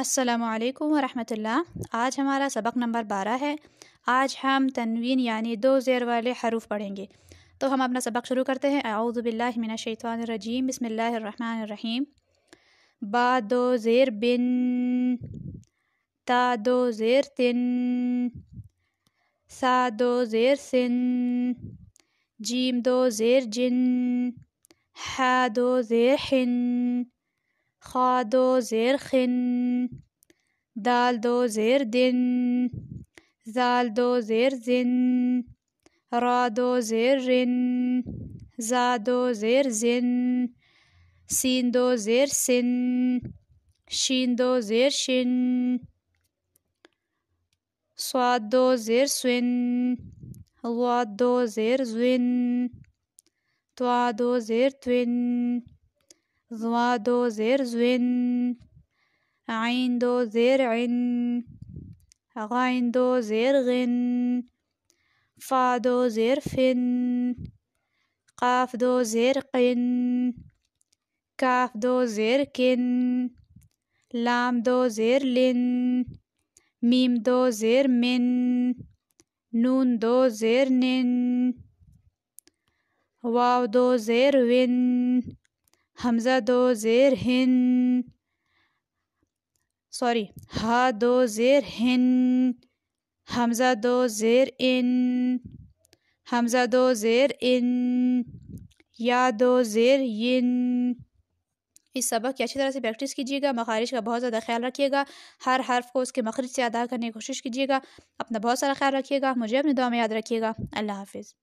السلام علیکم ورحمۃ اللہ۔ آج ہمارا سبق نمبر 12 ہے۔ آج ہم تنوین یعنی دو زیر والے حروف پڑھیں گے۔ تو ہم اپنا سبق شروع کرتے ہیں۔ اعوذ باللہ من الشیطان الرجیم، بسم اللہ الرحمن الرحیم۔ با دو زیر بن، تا دو زیر تن، سا دو زیر سن، جیم دو زیر جن، حا دو زیر حن، خا دو زیر خن، دال دو زیر دن، زال دو زیر زن، را دو زیر رن، زا دو زیر زن، سین دو زیر سن، شین دو زیر شن، صاد دو زیر سن، ضاد دو زیر زن، طا دو زیر تون، ظا دو زیر زن، عین دو زیر عن، غین دو زیر غن، فا دو زیر فن، قاف دو زیر قن، کاف دو زیر کن، لام دو زیر لن، میم دو زیر من، نون دو زیر نن، واو دو زیر ون، حمزہ دو زیر ہن، ہا دو زیر ہن، حمزہ دو زیر ان، حمزہ دو زیر ان، یا دو زیر ین۔ اس سبق کی اچھی طرح سے پریکٹس کیجیے گا، مخارج کا بہت زیادہ خیال رکھیے گا، ہر حرف کو اس کے مخرج سے ادا کرنے کی کوشش کیجیے گا۔ اپنا بہت سارا خیال رکھیے گا، مجھے اپنی دعا میں یاد رکھیے گا۔ اللہ حافظ۔